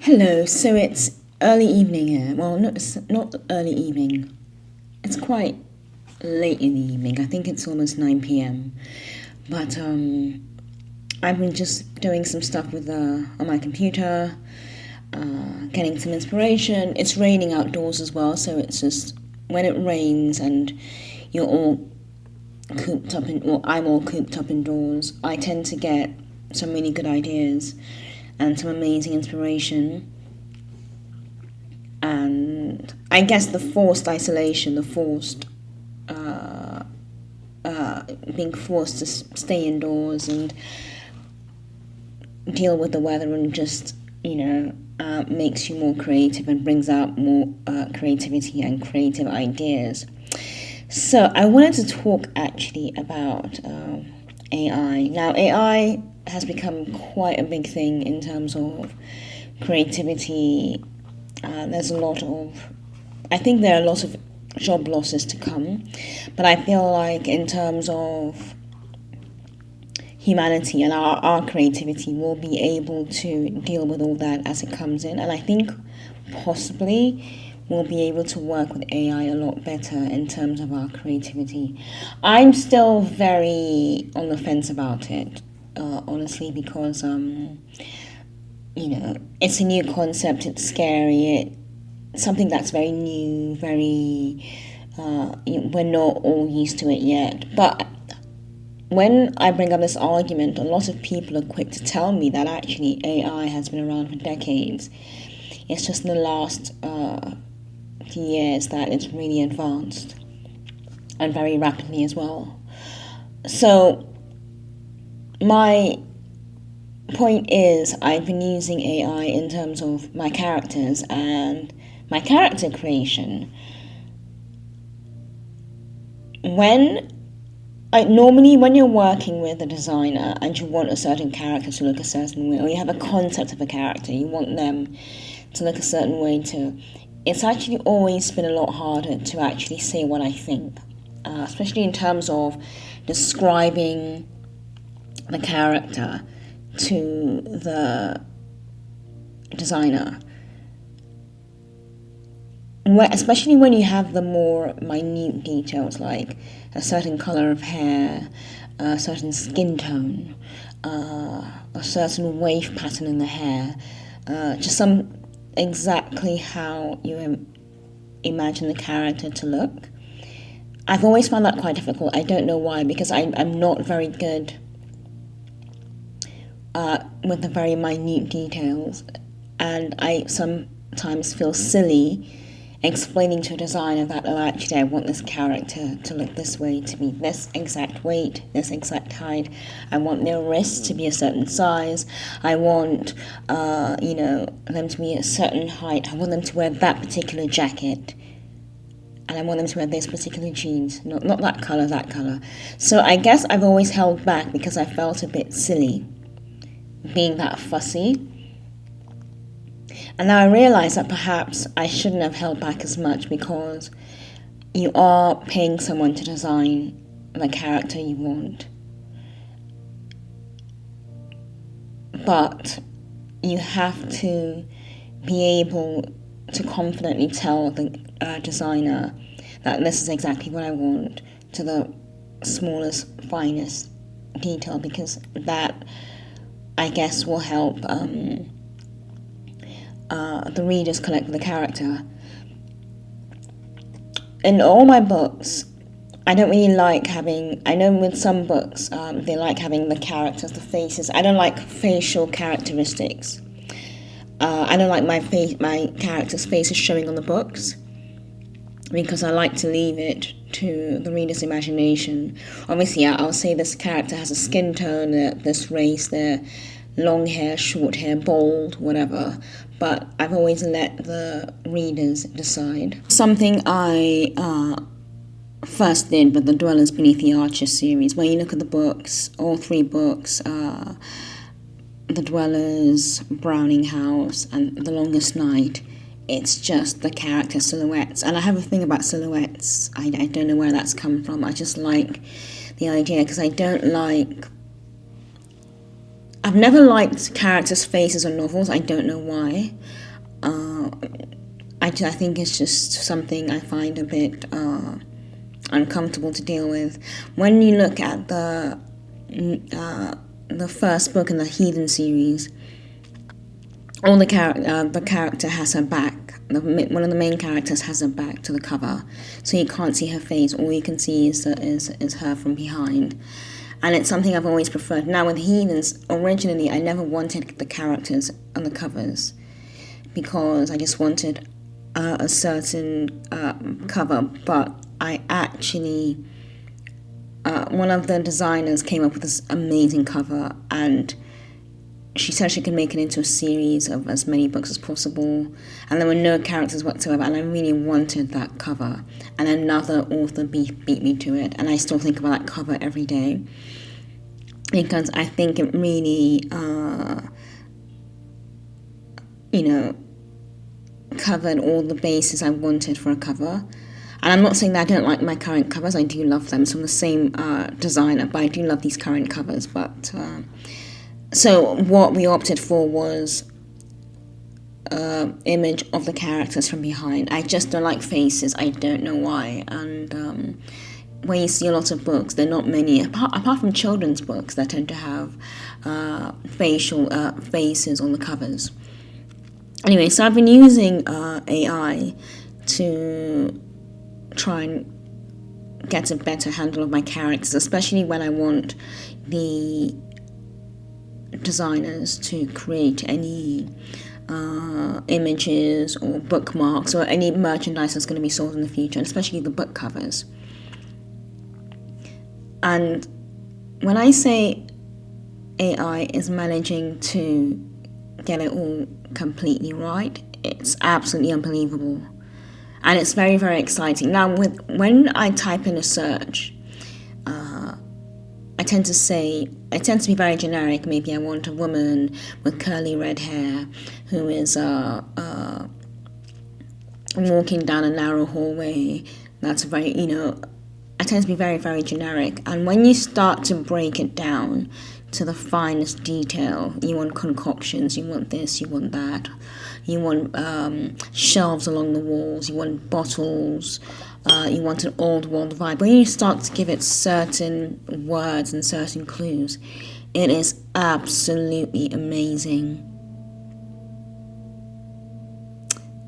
Hello, so it's early evening here. Well, it's not early evening. It's quite late in the evening. I think it's almost 9 p.m. But I've been just doing some stuff with on my computer, getting some inspiration. It's raining outdoors as well, so it's just when it rains and you're all cooped up I'm all cooped up indoors, I tend to get some really good ideas and some amazing inspiration. And I guess the forced isolation, the forced being forced to stay indoors and deal with the weather and just makes you more creative and brings out more creativity and creative ideas. So I wanted to talk actually about AI. Now AI has become quite a big thing in terms of creativity. I think there are a lot of job losses to come, but I feel like in terms of humanity and our creativity, we'll be able to deal with all that as it comes in, and I think possibly we'll be able to work with AI a lot better in terms of our creativity. I'm still very on the fence about it, honestly, because it's a new concept, it's scary, it's something that's very new, we're not all used to it yet. But when I bring up this argument, a lot of people are quick to tell me that actually AI has been around for decades. It's just in the last few years that it's really advanced, and very rapidly as well. So my point is, I've been using AI in terms of my characters and my character creation. Normally when you're working with a designer and you want a certain character to look a certain way, or you have a concept of a character, you want them to look a certain way too, it's actually always been a lot harder to actually say what I think, especially in terms of describing the character to the designer. Especially when you have the more minute details, like a certain color of hair, a certain skin tone, a certain wave pattern in the hair, just exactly how you imagine the character to look. I've always found that quite difficult. I don't know why, because I'm not very good with the very minute details, and I sometimes feel silly explaining to a designer that, oh, actually I want this character to look this way, to be this exact weight, this exact height, I want their wrists to be a certain size, I want them to be a certain height, I want them to wear that particular jacket, and I want them to wear this particular jeans, not that colour. So I guess I've always held back because I felt a bit silly being that fussy. And now I realise that perhaps I shouldn't have held back as much, because you are paying someone to design the character you want. But you have to be able to confidently tell the designer that this is exactly what I want, to the smallest, finest detail, because that, I guess, will help the readers connect with the character. In all my books, I don't really like having, I know with some books, they like having the characters, the faces. I don't like facial characteristics. I don't like my character's faces showing on the books, because I like to leave it to the reader's imagination. Obviously, I'll say this character has a skin tone, this race, they're long hair, short hair, bald, whatever. But I've always let the readers decide. Something I first did with the Dwellers Beneath the Arches series, where you look at the books, all three books, The Dwellers, Browning House, and The Longest Night, it's just the character silhouettes. And I have a thing about silhouettes. I don't know where that's come from. I just like the idea, because I don't like I've never liked characters' faces on novels. I don't know why. I think it's just something I find a bit uncomfortable to deal with. When you look at the first book in the Heathen series, all the character has her back. One of the main characters has her back to the cover, so you can't see her face. All you can see is her from behind, and it's something I've always preferred. Now with Heathens, originally I never wanted the characters on the covers because I just wanted a certain cover, but I actually one of the designers came up with this amazing cover, and she said she could make it into a series of as many books as possible, and there were no characters whatsoever, and I really wanted that cover, and another author beat me to it, and I still think about that cover every day because I think it really covered all the bases I wanted for a cover. And I'm not saying that I don't like my current covers. I do love them. It's from the same designer, but I do love these current covers. But so what we opted for was image of the characters from behind. I just don't like faces. I don't know why. And when you see a lot of books, there are not many, apart from children's books, that tend to have faces on the covers. Anyway, so I've been using AI to try and get a better handle of my characters, especially when I want the designers to create any images or bookmarks or any merchandise that's going to be sold in the future, especially the book covers. And when I say AI is managing to get it all completely right, it's absolutely unbelievable. And it's very, very exciting. Now, when I type in a search, I tend to be very generic. Maybe I want a woman with curly red hair who is walking down a narrow hallway. That's very, I tend to be very, very generic. And when you start to break it down to the finest detail, you want concoctions, you want this, you want that, you want shelves along the walls, you want bottles, you want an old world vibe. When you start to give it certain words and certain clues, it is absolutely amazing.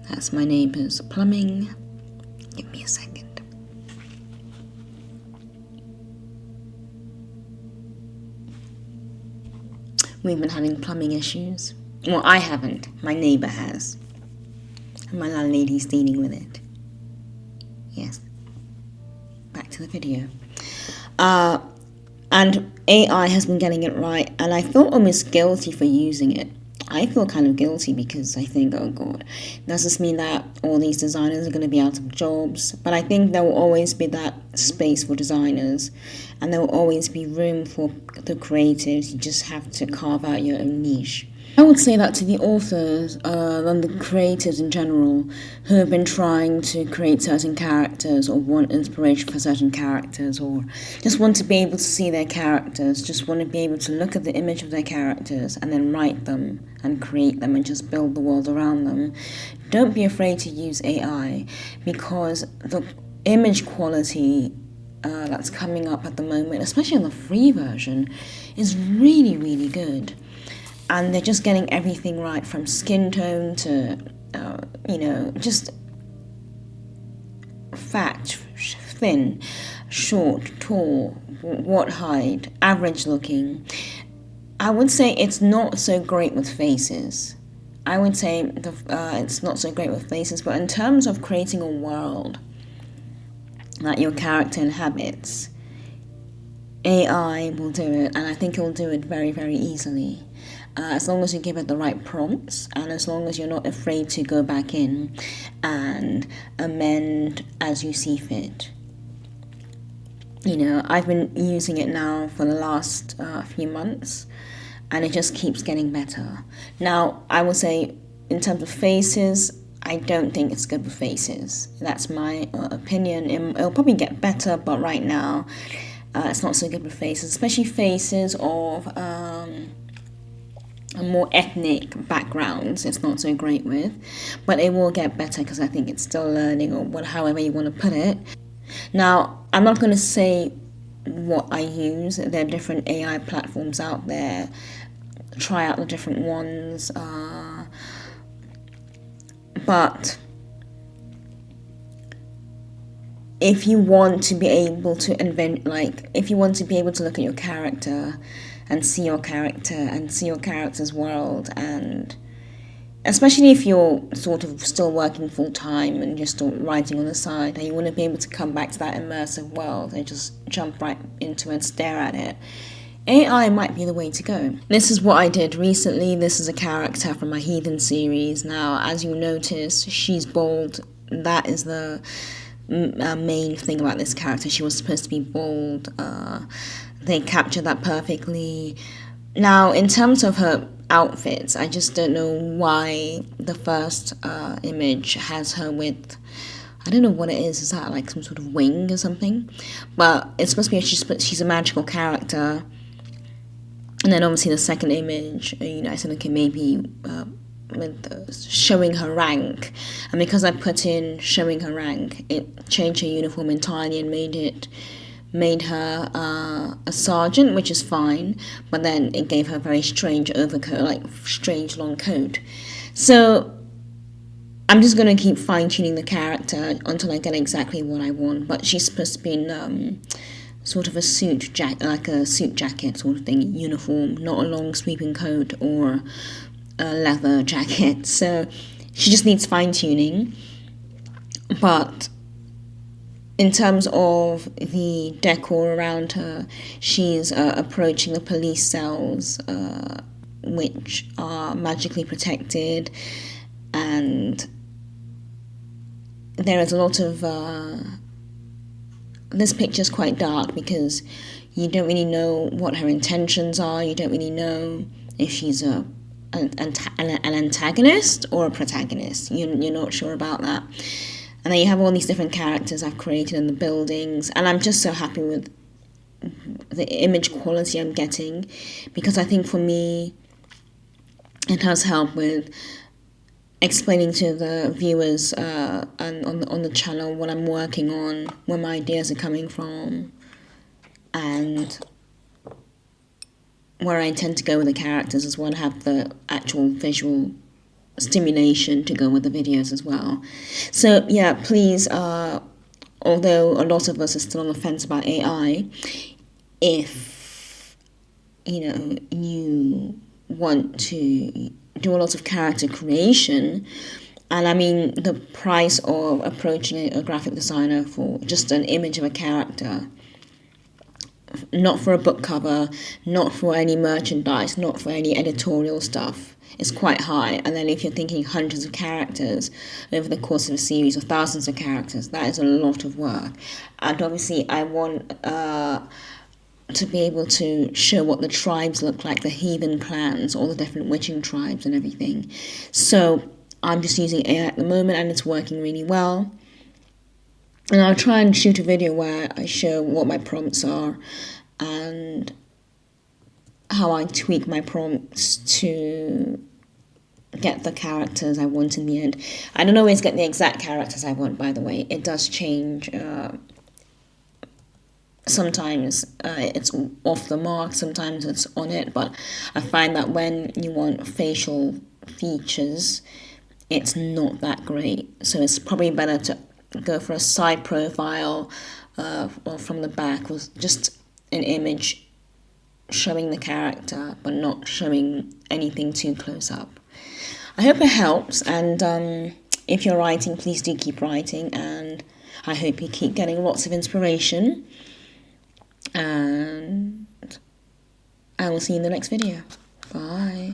That's my neighbour's plumbing. Give me a second. We've been having plumbing issues. Well, I haven't. My neighbour has. And my landlady's dealing with it. Yes. Back to the video. And AI has been getting it right, and I feel almost guilty for using it. I feel kind of guilty because I think, oh God, does this mean that all these designers are going to be out of jobs? But I think there will always be that space for designers, and there will always be room for the creatives. You just have to carve out your own niche. I would say that to the authors and the creatives in general who have been trying to create certain characters or want inspiration for certain characters or just want to be able to see their characters, just want to be able to look at the image of their characters and then write them and create them and just build the world around them. Don't be afraid to use AI because the image quality that's coming up at the moment, especially on the free version, is really, really good. And they're just getting everything right from skin tone to, just fat, thin, short, tall, what height, average looking. I would say it's not so great with faces. I would say it's not so great with faces, but in terms of creating a world that your character inhabits, AI will do it, and I think it will do it very, very easily. As long as you give it the right prompts and as long as you're not afraid to go back in and amend as you see fit. I've been using it now for the last few months and it just keeps getting better. Now, I would say in terms of faces, I don't think it's good for faces. That's my opinion. It'll probably get better, but right now it's not so good for faces, especially faces of more ethnic backgrounds it's not so great with, but it will get better because I think it's still learning, or however you want to put it. Now, I'm not going to say what I use. There are different AI platforms out there. Try out the different ones. But if you want to be able to if you want to be able to look at your character and see your character and see your character's world, and especially if you're sort of still working full time and just writing on the side, and you want to be able to come back to that immersive world and just jump right into it and stare at it, AI might be the way to go. This is what I did recently. This is a character from my Heathens series. Now, as you notice, she's bold. That is the main thing about this character. She was supposed to be bold. They captured that perfectly. Now, in terms of her outfits, I just don't know why the first image has her with, I don't know what it is that like some sort of wing or something? But it's supposed to be she's a magical character. And then obviously the second image, I said, okay, maybe with showing her rank. And because I put in showing her rank, it changed her uniform entirely and made her a sergeant, which is fine, but then it gave her a very strange overcoat, like strange long coat. So I'm just going to keep fine-tuning the character until I get exactly what I want. But she's supposed to be in sort of a suit jacket, like a suit jacket sort of thing, uniform, not a long sweeping coat or a leather jacket. So she just needs fine-tuning. But in terms of the decor around her, she's approaching the police cells, which are magically protected, and there is a lot of... this picture's quite dark because you don't really know what her intentions are. You don't really know if she's an antagonist or a protagonist. You're not sure about that. And then you have all these different characters I've created in the buildings, and I'm just so happy with the image quality I'm getting, because I think for me it has helped with explaining to the viewers and on the channel what I'm working on, where my ideas are coming from, and where I intend to go with the characters as well, and have the actual visual stimulation to go with the videos as well. So yeah, please, although a lot of us are still on the fence about AI, if you want to do a lot of character creation, and I mean the price of approaching a graphic designer for just an image of a character, not for a book cover, not for any merchandise, not for any editorial stuff, is quite high. And then if you're thinking hundreds of characters over the course of a series, or thousands of characters, that is a lot of work. And obviously I want to be able to show what the tribes look like, the heathen clans, all the different witching tribes and everything. So I'm just using AI at the moment, and it's working really well. And I'll try and shoot a video where I show what my prompts are and how I tweak my prompts to get the characters I want in the end. I don't always get the exact characters I want, by the way. It does change. Sometimes it's off the mark, sometimes it's on it, but I find that when you want facial features, it's not that great. So it's probably better to go for a side profile or from the back, with just an image showing the character but not showing anything too close up. I hope it helps, and if you're writing, please do keep writing, and I hope you keep getting lots of inspiration, and I will see you in the next video. Bye.